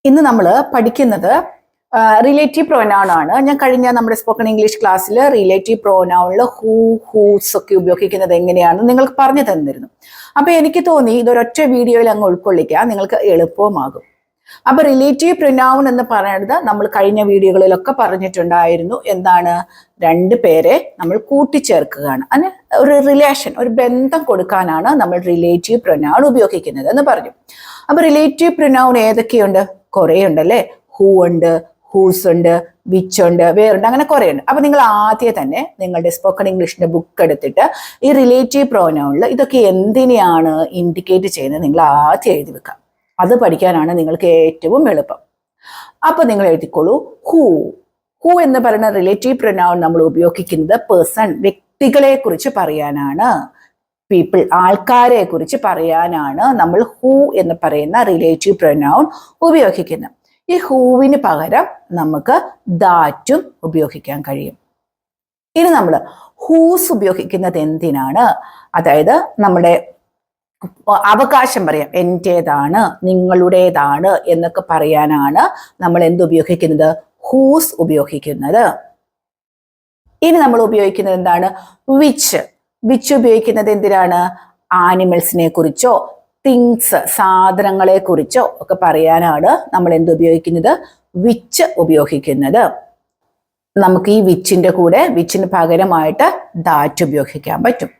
ഇന്ന് നമ്മൾ പഠിക്കുന്നത് റിലേറ്റീവ് പ്രൊനൗൺ ആണ്. ഞാൻ കഴിഞ്ഞ നമ്മുടെ സ്പോക്കൺ ഇംഗ്ലീഷ് ക്ലാസ്സിൽ റിലേറ്റീവ് പ്രൊനൗണിൽ ഹൂ ഹൂസ് ഒക്കെ ഉപയോഗിക്കുന്നത് എങ്ങനെയാണെന്ന് നിങ്ങൾക്ക് പറഞ്ഞു തന്നിരുന്നു. അപ്പൊ എനിക്ക് തോന്നി ഇതൊരൊറ്റ വീഡിയോയിൽ അങ്ങ് ഉൾക്കൊള്ളിക്കാൻ നിങ്ങൾക്ക് എളുപ്പമാകും. അപ്പൊ റിലേറ്റീവ് പ്രൊനൗൺ എന്ന് പറയുന്നത് നമ്മൾ കഴിഞ്ഞ വീഡിയോകളിലൊക്കെ പറഞ്ഞിട്ടുണ്ടായിരുന്നു. എന്താണ്? രണ്ട് പേരെ നമ്മൾ കൂട്ടിച്ചേർക്കുകയാണ്. അതിന് ഒരു റിലേഷൻ, ഒരു ബന്ധം കൊടുക്കാനാണ് നമ്മൾ റിലേറ്റീവ് പ്രൊനൗൺ ഉപയോഗിക്കുന്നത് എന്ന് പറഞ്ഞു. അപ്പൊ റിലേറ്റീവ് പ്രൊനൗൺ ഏതൊക്കെയുണ്ട്? കുറേ ഉണ്ടല്ലേ. ഹൂ ഉണ്ട്, ഹൂസ് ഉണ്ട്, വിച്ച് ഉണ്ട്, വേറുണ്ട്, അങ്ങനെ കുറേ ഉണ്ട്. അപ്പൊ നിങ്ങൾ ആദ്യം തന്നെ നിങ്ങളുടെ സ്പോക്കൺ ഇംഗ്ലീഷിന്റെ ബുക്ക് എടുത്തിട്ട് ഈ റിലേറ്റീവ് പ്രൊനൗണിൽ ഇതൊക്കെ എന്തിനെയാണ് ഇൻഡിക്കേറ്റ് ചെയ്യുന്നത് നിങ്ങൾ ആദ്യം എഴുതി വെക്കാം. അത് പഠിക്കാനാണ് നിങ്ങൾക്ക് ഏറ്റവും എളുപ്പം. അപ്പൊ നിങ്ങൾ എഴുതിക്കോളൂ ഹൂ. ഹൂ എന്ന് പറയുന്ന റിലേറ്റീവ് പ്രൊനൗൺ നമ്മൾ ഉപയോഗിക്കുന്നത് പേഴ്സൺ, വ്യക്തികളെ കുറിച്ച് പറയാനാണ്. പീപ്പിൾ, ആൾക്കാരെ കുറിച്ച് പറയാനാണ് നമ്മൾ ഹൂ എന്ന് പറയുന്ന റിലേറ്റീവ് പ്രൊനൗൺ ഉപയോഗിക്കുന്നത്. ഈ ഹൂവിന് പകരം നമുക്ക് ദാറ്റും ഉപയോഗിക്കാൻ കഴിയും. ഇനി നമ്മൾ ഹൂസ് ഉപയോഗിക്കുന്നത് എന്തിനാണ്? അതായത് നമ്മുടെ അവകാശം പറയാം, എന്റേതാണ്, നിങ്ങളുടേതാണ് എന്നൊക്കെ പറയാനാണ് നമ്മൾ എന്ത് ഉപയോഗിക്കുന്നത്? ഹൂസ് ഉപയോഗിക്കുന്നത്. ഇനി നമ്മൾ ഉപയോഗിക്കുന്നത് എന്താണ്? വിച്ച്. വിച്ച് ഉപയോഗിക്കുന്നത് എന്തിനാണ്? ആനിമൽസിനെ കുറിച്ചോ തിങ്സ്, സാധനങ്ങളെ കുറിച്ചോ ഒക്കെ പറയാനാണ് നമ്മൾ എന്ത് ഉപയോഗിക്കുന്നത്? വിച്ച് ഉപയോഗിക്കുന്നത്. നമുക്ക് ഈ വിച്ചിന്റെ കൂടെ, വിച്ചിന് പകരമായിട്ട് ദാറ്റ് ഉപയോഗിക്കാൻ പറ്റും.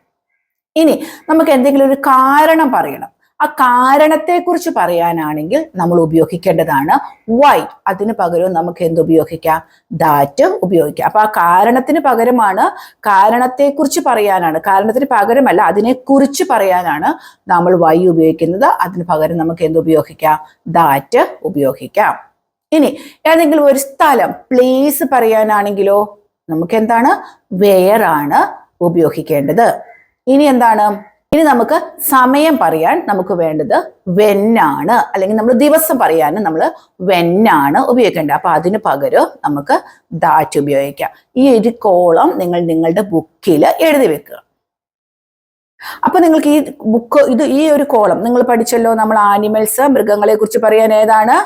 ഇനി നമുക്ക് എന്തെങ്കിലും ഒരു കാരണം പറയണം. ആ കാരണത്തെക്കുറിച്ച് പറയാനാണെങ്കിൽ നമ്മൾ ഉപയോഗിക്കേണ്ടതാണ് വൈ. അതിന് പകരം നമുക്ക് എന്ത് ഉപയോഗിക്കാം? ദാറ്റ് ഉപയോഗിക്കാം. അപ്പൊ ആ കാരണത്തിന് പകരമാണ്, കാരണത്തെക്കുറിച്ച് പറയാനാണ്, കാരണത്തിന് പകരമല്ല, അതിനെക്കുറിച്ച് പറയാനാണ് നമ്മൾ വൈ ഉപയോഗിക്കുന്നത്. അതിന് പകരം നമുക്ക് എന്ത് ഉപയോഗിക്കാം? ദാറ്റ് ഉപയോഗിക്കാം. ഇനി ഏതെങ്കിലും ഒരു സ്ഥലം, പ്ലേസ് പറയാനാണെങ്കിലോ നമുക്ക് എന്താണ്? വെയർ ആണ് ഉപയോഗിക്കേണ്ടത്. ഇനി എന്താണ്? ഇനി നമുക്ക് സമയം പറയാൻ നമുക്ക് വേണ്ടത് വെൻ ആണ്, അല്ലെങ്കിൽ നമ്മൾ ദിവസം പറയാനും നമ്മൾ വെൻ ആണ് ഉപയോഗിക്കേണ്ടത്. അപ്പൊ അതിന് പകരം നമുക്ക് ദാറ്റ് ഉപയോഗിക്കാം. ഈ ഒരു കോളം നിങ്ങൾ നിങ്ങളുടെ ബുക്കിൽ എഴുതി വെക്കുക. അപ്പൊ നിങ്ങൾക്ക് ഈ ബുക്ക്, ഈ ഒരു കോളം നിങ്ങൾ പഠിച്ചല്ലോ. നമ്മൾ ആനിമൽസ്, മൃഗങ്ങളെ കുറിച്ച് പറയാൻ ഏതാണ്?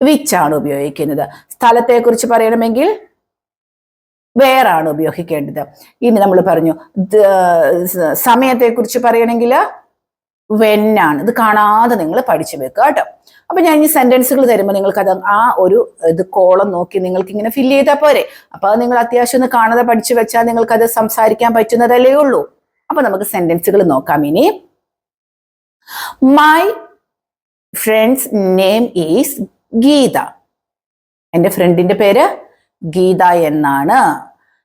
വിച്ച് ആണ് ഉപയോഗിക്കുന്നത്. സ്ഥലത്തെ കുറിച്ച് പറയണമെങ്കിൽ വേറാണ് ഉപയോഗിക്കേണ്ടത്. ഇനി നമ്മൾ പറഞ്ഞു സമയത്തെ കുറിച്ച് പറയണമെങ്കിൽ വെന്നാണ്. ഇത് കാണാതെ നിങ്ങൾ പഠിച്ചു വെക്കുക കേട്ടോ. അപ്പൊ ഞാൻ ഈ സെന്റൻസുകൾ തരുമ്പോൾ നിങ്ങൾക്ക് അത് ആ ഒരു കോളം നോക്കി നിങ്ങൾക്ക് ഇങ്ങനെ ഫില്ല് ചെയ്താൽ പോരെ. അപ്പൊ അത് നിങ്ങൾ അത്യാവശ്യം ഒന്ന് കാണാതെ പഠിച്ചു വെച്ചാൽ നിങ്ങൾക്ക് അത് സംസാരിക്കാൻ പറ്റുന്നതല്ലേ ഉള്ളൂ. അപ്പൊ നമുക്ക് സെന്റൻസുകൾ നോക്കാം. ഇനി my friend's name is Geetha. എൻ്റെ ഫ്രണ്ടിന്റെ പേര് ഗീത എന്നാണ്.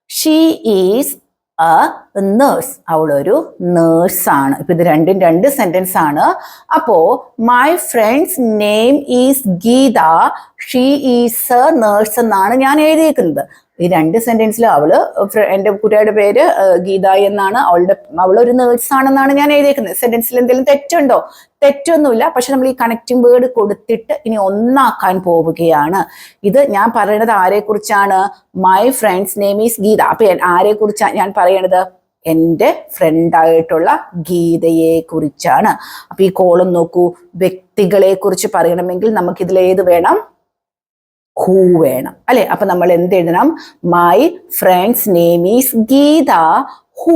She is a nurse. അവളൊരു നേഴ്സാണ്. ഇപ്പൊ ഇത് രണ്ടും രണ്ട് സെന്റൻസ് ആണ്. അപ്പോ my friend's name is Geetha, she is a nurse എന്നാണ് ഞാൻ എഴുതിയിരിക്കുന്നത്. ഈ രണ്ട് സെന്റൻസിൽ എൻ്റെ കുട്ടിയുടെ പേര് ഗീത എന്നാണ്, അവളൊരു നേഴ്സ് ആണെന്നാണ് ഞാൻ എഴുതിയിരിക്കുന്നത്. സെന്റൻസിൽ എന്തെങ്കിലും തെറ്റുണ്ടോ? തെറ്റൊന്നുമില്ല. പക്ഷെ നമ്മൾ ഈ കണക്റ്റിംഗ് വേർഡ് കൊടുത്തിട്ട് ഇനി ഒന്നാക്കാൻ പോവുകയാണ്. ഇത് ഞാൻ പറയുന്നത് ആരെ കുറിച്ചാണ്? My friend's name is Geetha. അപ്പൊ ആരെ കുറിച്ചാണ് ഞാൻ പറയണത്? എൻ്റെ ഫ്രണ്ടായിട്ടുള്ള ഗീതയെ കുറിച്ചാണ്. അപ്പൊ ഈ കോളം നോക്കൂ. വ്യക്തികളെ കുറിച്ച് പറയണമെങ്കിൽ നമുക്ക് ഇതിൽ ഏത് വേണം? ഹൂ വേണം അല്ലെ. അപ്പൊ നമ്മൾ എന്ത് എഴുതണം? My friend's name is Geetha who.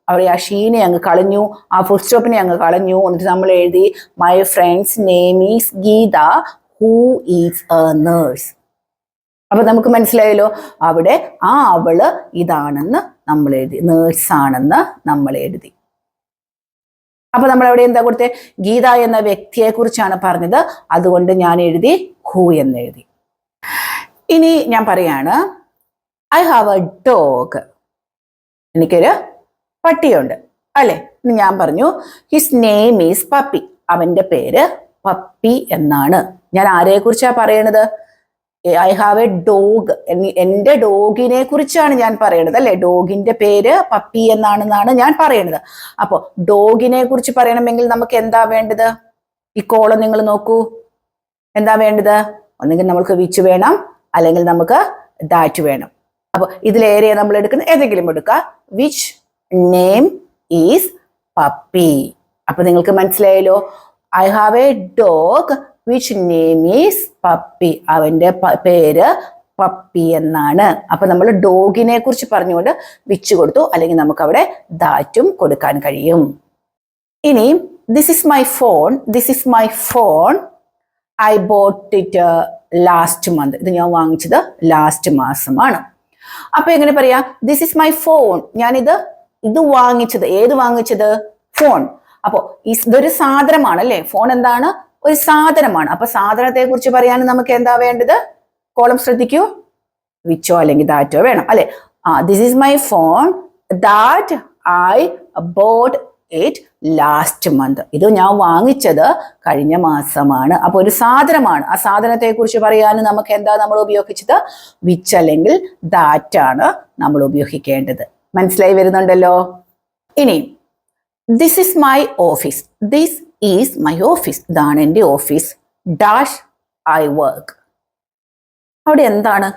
അവിടെ ആ ഷീനെ അങ്ങ് കളഞ്ഞു, ആ ഫുൾ സ്റ്റോപ്പിനെ അങ്ങ് കളഞ്ഞു. എന്നിട്ട് നമ്മൾ എഴുതി my friend's name is Geetha who is a nurse. അപ്പൊ നമുക്ക് മനസ്സിലായല്ലോ. അവിടെ ആ അവള് ഇതാണെന്ന് നമ്മൾ എഴുതി, നേഴ്സ് ആണെന്ന് നമ്മൾ എഴുതി. അപ്പൊ നമ്മൾ അവിടെ എന്താ കൊടുത്തേ? ഗീത എന്ന വ്യക്തിയെ കുറിച്ചാണ് പറഞ്ഞത്. അതുകൊണ്ട് ഞാൻ എഴുതി ഹൂ എന്ന് എഴുതി. ഇനി ഞാൻ പറയാണ് ഐ ഹാവ് എ ഡോഗ്. എനിക്കൊരു പട്ടിയുണ്ട് അല്ലെ. ഞാൻ പറഞ്ഞു ഹിസ് നെയിം ഈസ് പപ്പി. അവന്റെ പേര് പപ്പി എന്നാണ്. ഞാൻ ആരെ കുറിച്ചാ പറയണത്? I have A dog. എൻ്റെ ഡോഗിനെ കുറിച്ചാണ് ഞാൻ പറയണത് അല്ലെ. ഡോഗിന്റെ പേര് പപ്പി എന്നാണെന്നാണ് ഞാൻ പറയണത്. അപ്പൊ ഡോഗിനെ കുറിച്ച് പറയണമെങ്കിൽ നമുക്ക് എന്താ വേണ്ടത്? ഈ കോളം നിങ്ങൾ നോക്കൂ. എന്താ വേണ്ടത്? ഒന്നെങ്കിൽ നമുക്ക് വിച്ച് വേണം, അല്ലെങ്കിൽ നമുക്ക് ദാറ്റ് വേണം. അപ്പൊ ഇതിലേറെ നമ്മൾ എടുക്കുന്നത് ഏതെങ്കിലും എടുക്കുക. Which name is puppy. അപ്പൊ നിങ്ങൾക്ക് മനസ്സിലായല്ലോ. I have A dog which name is puppy. അവന്റെ പേര് പപ്പി എന്നാണ്. അപ്പൊ നമ്മൾ ഡോഗിനെ കുറിച്ച് പറഞ്ഞുകൊണ്ട് വിച്ച് കൊടുത്തു, അല്ലെങ്കിൽ നമുക്ക് അവിടെ ദാറ്റും കൊടുക്കാൻ കഴിയും. ഇനി this is my phone, this is my phone, I boat it last month. ഇത് ഞാൻ വാങ്ങിച്ചത് ലാസ്റ്റ് മാസമാണ്. അപ്പൊ എങ്ങനെ പറയാ, ദിസ് ഇസ് മൈ ഫോൺ, ഞാനിത് വാങ്ങിച്ചത്, ഏത് വാങ്ങിച്ചത്, ഫോൺ. അപ്പോ ഇതൊരു സാധനമാണ് അല്ലെ, ഫോൺ എന്താണ്, ഒരു സാധനമാണ്. അപ്പൊ സാധനത്തെ കുറിച്ച് പറയാൻ നമുക്ക് എന്താ വേണ്ടത്, കോളം ശ്രദ്ധിക്കൂ, വിച്ചോ അല്ലെങ്കിൽ ദാറ്റോ വേണം അല്ലെ. This is my phone that I boat it last month. ഇത് ഞാൻ വാങ്ങിച്ചത് കഴിഞ്ഞ മാസമാണ്. അപ്പൊ ഒരു സാധനമാണ്. ആ സാധനത്തെ കുറിച്ച് പറയാൻ നമുക്ക് എന്താ നമ്മൾ ഉപയോഗിച്ചത്, വിച്ച് അല്ലെങ്കിൽ ദാറ്റ് ആണ് നമ്മൾ ഉപയോഗിക്കേണ്ടത്. മനസ്സിലായി വരുന്നുണ്ടല്ലോ. ഇനി this is my office, this is my office, ഇതാണ് എൻ്റെ ഓഫീസ്, ഡാഷ് ഐ വർക്ക്. അവിടെ എന്താണ്,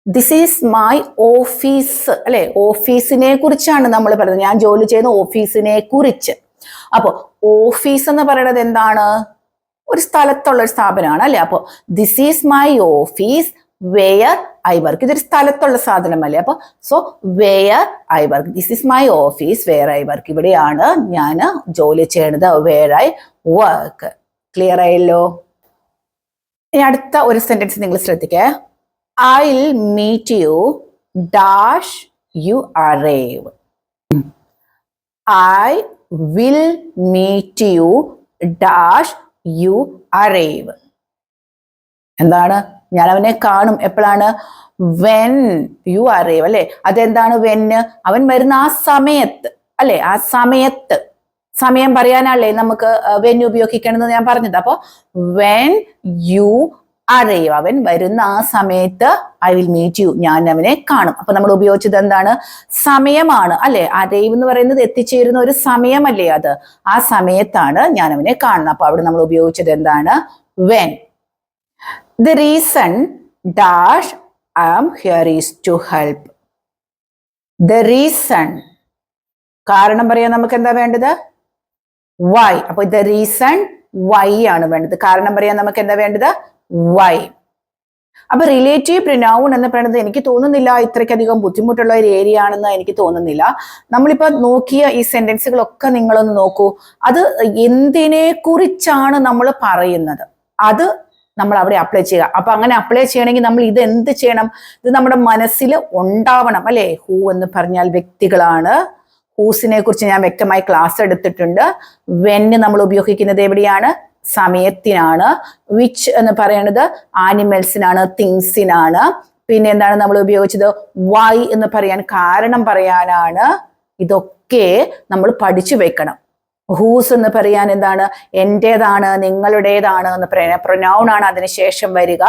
ദിസ് ഈസ് മൈ ഓഫീസ് അല്ലെ, ഓഫീസിനെ കുറിച്ചാണ് നമ്മൾ പറയുന്നത്. ഞാൻ ജോലി ചെയ്യുന്ന ഓഫീസിനെ കുറിച്ച്. അപ്പൊ ഓഫീസ് എന്ന് പറയുന്നത് എന്താണ്, ഒരു സ്ഥലത്തുള്ള ഒരു സ്ഥാപനമാണ് അല്ലെ. അപ്പൊ this is my office where I work, ഇതൊരു സ്ഥലത്തുള്ള സാധനമല്ലേ. അപ്പൊ so where I work, this is my office where I work, ഇവിടെയാണ് ഞാൻ ജോലി ചെയ്യണത്, വെയർ ഐ വർക്ക്. ക്ലിയർ ആയല്ലോ. ഇനി അടുത്ത ഒരു സെന്റൻസ് നിങ്ങൾ ശ്രദ്ധിക്കേ, I'll meet you dash you arrive. I will meet you dash you arrive. എന്താണ്, ഞാൻ അവനെ കാണും എപ്പോഴാണ്, when you arrive അല്ലെ. അതെന്താണ്, when, അവൻ വരുന്ന ആ സമയത്ത് അല്ലെ, ആ സമയത്ത്. സമയം പറയാനല്ലേ നമുക്ക് when ഉപയോഗിക്കണമെന്ന് ഞാൻ പറഞ്ഞത്. അപ്പൊ when you arrive, അവൻ വരുന്ന ആ സമയത്ത് ഐ വിൽ മീറ്റ് യു, ഞാൻ അവനെ കാണും. അപ്പൊ നമ്മൾ ഉപയോഗിച്ചത് എന്താണ്, സമയമാണ് അല്ലെ. arrive എന്ന് പറയുന്നത് എത്തിച്ചേരുന്ന ഒരു സമയമല്ലേ, അത് ആ സമയത്താണ് ഞാൻ അവനെ കാണുന്നത്. അപ്പൊ അവിടെ നമ്മൾ ഉപയോഗിച്ചത് എന്താണ്, when. The reason dash I am here is to help. The reason, കാരണം പറയാൻ നമുക്ക് എന്താ വേണ്ടത്, why. അപ്പൊ the reason why ആണ് വേണ്ടത്. കാരണം പറയാൻ നമുക്ക് എന്താ വേണ്ടത്, why. അപ്പൊ റിലേറ്റീവ് പ്രിനൗൺ എന്ന് പറയുന്നത് എനിക്ക് തോന്നുന്നില്ല ഇത്രയ്ക്കധികം ബുദ്ധിമുട്ടുള്ള ഒരു ഏരിയ ആണെന്ന് എനിക്ക് തോന്നുന്നില്ല. നമ്മളിപ്പോ നോക്കിയ ഈ സെന്റൻസുകളൊക്കെ നിങ്ങളൊന്ന് നോക്കൂ. അത് എന്തിനെ കുറിച്ചാണ് നമ്മൾ പറയുന്നത്, അത് നമ്മൾ അവിടെ അപ്ലൈ ചെയ്യുക. അപ്പൊ അങ്ങനെ അപ്ലൈ ചെയ്യണമെങ്കിൽ നമ്മൾ ഇത് എന്ത് ചെയ്യണം, ഇത് നമ്മുടെ മനസ്സിൽ ഉണ്ടാവണം അല്ലെ. ഹൂ എന്ന് പറഞ്ഞാൽ വ്യക്തികളാണ്. ഹൂസിനെ കുറിച്ച് ഞാൻ വ്യക്തമായി ക്ലാസ് എടുത്തിട്ടുണ്ട്. വെന്ന് നമ്മൾ ഉപയോഗിക്കുന്നത് എവിടെയാണ്, സമയത്തിനാണ്. വിച്ച് എന്ന് പറയുന്നത് ആനിമൽസിനാണ്, തിങ്സിനാണ്. പിന്നെ എന്താണ് നമ്മൾ ഉപയോഗിച്ചത്, വൈ എന്ന് പറയാൻ കാരണം പറയാനാണ്. ഇതൊക്കെ നമ്മൾ പഠിച്ചു വെക്കണം. ഹൂസ് എന്ന് പറയാൻ എന്താണ്, എന്റേതാണ്, നിങ്ങളുടേതാണ് എന്ന് പറയാൻ പ്രൊനൗൺ ആണ് അതിനുശേഷം വരിക.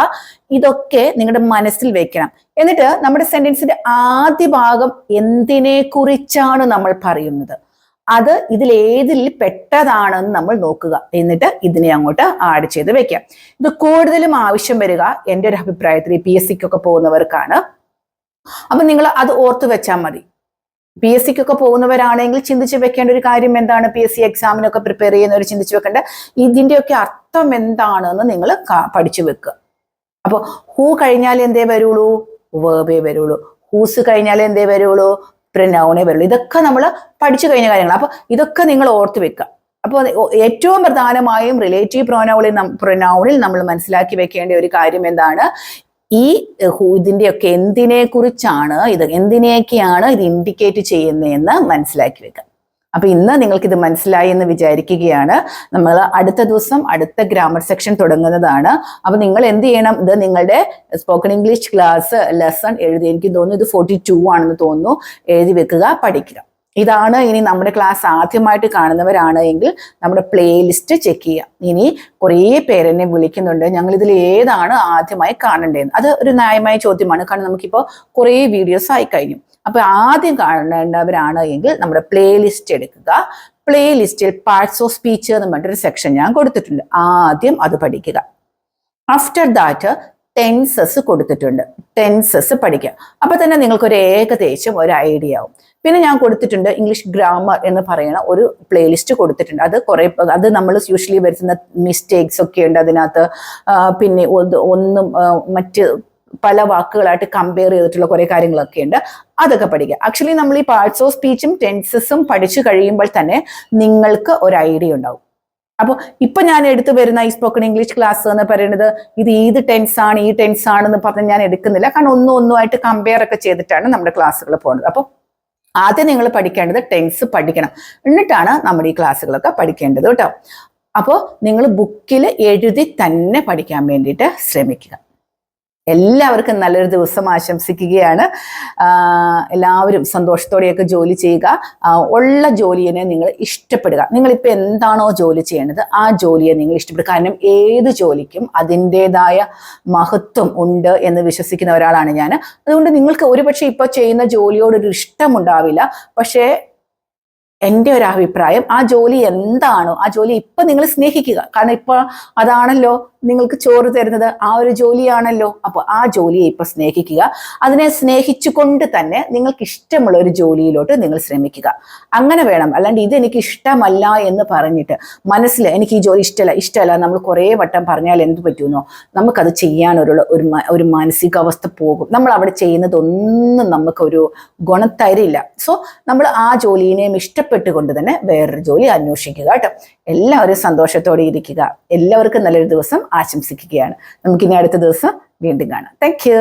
ഇതൊക്കെ നിങ്ങളുടെ മനസ്സിൽ വെക്കണം. എന്നിട്ട് നമ്മുടെ സെന്റൻസിന്റെ ആദ്യ ഭാഗം എന്തിനെ കുറിച്ചാണ് നമ്മൾ പറയുന്നത്, അത് ഇതിലേതിൽ പെട്ടതാണെന്ന് നമ്മൾ നോക്കുക. എന്നിട്ട് ഇതിനെ അങ്ങോട്ട് ആഡ് ചെയ്ത് വെക്കാം. ഇത് കൂടുതലും ആവശ്യം വരിക എൻ്റെ ഒരു അഭിപ്രായത്തിൽ PSCക്കൊക്കെ പോകുന്നവർക്കാണ്. അപ്പൊ നിങ്ങൾ അത് ഓർത്ത് വെച്ചാൽ മതി. PSCക്കൊക്കെ പോകുന്നവരാണെങ്കിൽ ചിന്തിച്ച് വെക്കേണ്ട ഒരു കാര്യം എന്താണ്, PSC എക്സാമിനൊക്കെ പ്രിപ്പയർ ചെയ്യുന്നവർ ചിന്തിച്ച് വെക്കേണ്ട ഇതിന്റെയൊക്കെ അർത്ഥം എന്താണെന്ന് നിങ്ങൾ പഠിച്ചു വെക്കുക. അപ്പൊ ഹൂ കഴിഞ്ഞാൽ എന്തേ വരുള്ളൂ, വേർബേ വരുള്ളൂ. ഹൂസ് കഴിഞ്ഞാൽ എന്തേ വരുള്ളൂ, പ്രനൗണേ വരുള്ളൂ. ഇതൊക്കെ നമ്മൾ പഠിച്ചു കഴിഞ്ഞ കാര്യങ്ങൾ. അപ്പൊ ഇതൊക്കെ നിങ്ങൾ ഓർത്ത് വെക്കുക. അപ്പോൾ ഏറ്റവും പ്രധാനമായും റിലേറ്റീവ് പ്രൊനൗണിൽ നമ്മൾ മനസ്സിലാക്കി വെക്കേണ്ട ഒരു കാര്യം എന്താണ്, ഈ ഇതിന്റെയൊക്കെ എന്തിനെ കുറിച്ചാണ്, ഇത് എന്തിനെയൊക്കെയാണ് ഇത് ഇൻഡിക്കേറ്റ് ചെയ്യുന്നതെന്ന് മനസ്സിലാക്കി വെക്കുക. അപ്പൊ ഇന്ന് നിങ്ങൾക്ക് ഇത് മനസ്സിലായി എന്ന് വിചാരിക്കുകയാണ്. നമ്മൾ അടുത്ത ദിവസം അടുത്ത ഗ്രാമർ സെക്ഷൻ തുടങ്ങുന്നതാണ്. അപ്പൊ നിങ്ങൾ എന്ത് ചെയ്യണം, ഇത് നിങ്ങളുടെ സ്പോക്കൺ ഇംഗ്ലീഷ് ക്ലാസ് ലെസൺ എഴുതി, എനിക്ക് തോന്നുന്നു ഇത് 42 ആണെന്ന് തോന്നുന്നു, എഴുതി വെക്കുക, പഠിക്കുക. ഇതാണ് ഇനി നമ്മുടെ ക്ലാസ് ആദ്യമായിട്ട് കാണുന്നവരാണ് എങ്കിൽ നമ്മുടെ പ്ലേലിസ്റ്റ് ചെക്ക് ചെയ്യുക. ഇനി കുറേ പേരെന്നെ വിളിക്കുന്നുണ്ട്, ഞങ്ങൾ ഇതിൽ ഏതാണ് ആദ്യമായി കാണേണ്ടതെന്ന്. അത് ഒരു ന്യായമായ ചോദ്യമാണ്, കാരണം നമുക്കിപ്പോൾ കുറേ വീഡിയോസ് ആയി കഴിഞ്ഞു. അപ്പൊ ആദ്യം കാണേണ്ടവരാണ് എങ്കിൽ നമ്മുടെ പ്ലേലിസ്റ്റ് എടുക്കുക. പ്ലേലിസ്റ്റിൽ പാർട്സ് ഓഫ് സ്പീച്ച് എന്ന് പറഞ്ഞിട്ടൊരു സെക്ഷൻ ഞാൻ കൊടുത്തിട്ടുണ്ട്. ആദ്യം അത് പഠിക്കുക. ആഫ്റ്റർ ദാറ്റ് ടെൻസസ് കൊടുത്തിട്ടുണ്ട്. ടെൻസസ് പഠിക്കാം. അപ്പൊ തന്നെ നിങ്ങൾക്കൊരു ഏകദേശം ഒരു ഐഡിയ ആവും. പിന്നെ ഞാൻ കൊടുത്തിട്ടുണ്ട് ഇംഗ്ലീഷ് ഗ്രാമർ എന്ന് പറയുന്ന ഒരു പ്ലേലിസ്റ്റ് കൊടുത്തിട്ടുണ്ട്. അത് നമ്മൾ യൂഷ്വലി വരുത്തുന്ന മിസ്റ്റേക്സ് ഒക്കെ ഉണ്ട് അതിനകത്ത്. പിന്നെ ഒന്നും മറ്റ് പല വാക്കുകളായിട്ട് കമ്പയർ ചെയ്തിട്ടുള്ള കുറെ കാര്യങ്ങളൊക്കെ ഉണ്ട്. അതൊക്കെ പഠിക്കുക. ആക്ച്വലി നമ്മൾ ഈ പാർട്സ് ഓഫ് സ്പീച്ചും ടെൻസസും പഠിച്ചു കഴിയുമ്പോൾ തന്നെ നിങ്ങൾക്ക് ഒരു ഐഡിയ ഉണ്ടാവും. അപ്പോൾ ഇപ്പൊ ഞാൻ എടുത്തു വരുന്ന ഈ സ്പോക്കൺ ഇംഗ്ലീഷ് ക്ലാസ് എന്ന് പറയുന്നത് ഇത് ഏത് ടെൻസ് ആണ് ഈ ടെൻസ് ആണെന്ന് പറഞ്ഞ് ഞാൻ എടുക്കുന്നില്ല. കാരണം ഒന്നുമായിട്ട് കമ്പയർ ഒക്കെ ചെയ്തിട്ടാണ് നമ്മുടെ ക്ലാസ്സുകൾ പോകുന്നത്. അപ്പോൾ ആദ്യം നിങ്ങൾ പഠിക്കേണ്ടത് ടെൻസ് പഠിക്കണം. എന്നിട്ടാണ് നമ്മുടെ ഈ ക്ലാസ്സുകളൊക്കെ പഠിക്കേണ്ടത് കേട്ടോ. അപ്പോൾ നിങ്ങൾ ബുക്കിൽ എഴുതി തന്നെ പഠിക്കാൻ വേണ്ടിയിട്ട് ശ്രമിക്കുക. എല്ലാവർക്കും നല്ലൊരു ദിവസം ആശംസിക്കുകയാണ്. എല്ലാവരും സന്തോഷത്തോടെയൊക്കെ ജോലി ചെയ്യുക. ഉള്ള ജോലിയെ നിങ്ങൾ ഇഷ്ടപ്പെടുക. നിങ്ങളിപ്പോൾ എന്താണോ ജോലി ചെയ്യേണ്ടത് ആ ജോലിയെ നിങ്ങൾ ഇഷ്ടപ്പെടുക. കാരണം ഏത് ജോലിക്കും അതിൻ്റെതായ മഹത്വം ഉണ്ട് എന്ന് വിശ്വസിക്കുന്ന ഒരാളാണ് ഞാൻ. അതുകൊണ്ട് നിങ്ങൾക്ക് ഒരുപക്ഷെ ഇപ്പോൾ ചെയ്യുന്ന ജോലിയോടൊരു ഇഷ്ടമുണ്ടാവില്ല. പക്ഷേ എൻ്റെ ഒരു അഭിപ്രായം, ആ ജോലി എന്താണോ ആ ജോലി ഇപ്പൊ നിങ്ങൾ സ്നേഹിക്കുക. കാരണം ഇപ്പൊ അതാണല്ലോ നിങ്ങൾക്ക് ചോറ് തരുന്നത്, ആ ഒരു ജോലിയാണല്ലോ. അപ്പോൾ ആ ജോലിയെ ഇപ്പൊ സ്നേഹിക്കുക. അതിനെ സ്നേഹിച്ചുകൊണ്ട് തന്നെ നിങ്ങൾക്ക് ഇഷ്ടമുള്ള ഒരു ജോലിയിലോട്ട് നിങ്ങൾ ശ്രമിക്കുക. അങ്ങനെ വേണം. അല്ലാണ്ട് ഇതെനിക്ക് ഇഷ്ടമല്ല എന്ന് പറഞ്ഞിട്ട് മനസ്സിൽ എനിക്ക് ഈ ജോലി ഇഷ്ടമല്ല നമ്മൾ കുറേ വട്ടം പറഞ്ഞാൽ എന്ത് പറ്റുമെന്നോ, നമുക്കത് ചെയ്യാനൊരു ഒരു മാനസികാവസ്ഥ പോകും. നമ്മൾ അവിടെ ചെയ്യുന്നതൊന്നും നമുക്കൊരു ഗുണം തരില്ല. സോ നമ്മൾ ആ ജോലിയെയും ഇഷ്ടപ്പെട്ടുകൊണ്ട് തന്നെ വേറൊരു ജോലി അന്വേഷിക്കുക കേട്ടോ. എല്ലാവരും സന്തോഷത്തോടെ ഇരിക്കുക. എല്ലാവർക്കും നല്ലൊരു ദിവസം ആശംസിക്കുകയാണ്. നമുക്കിനി അടുത്ത ദിവസം വീണ്ടും കാണാം. Thank you.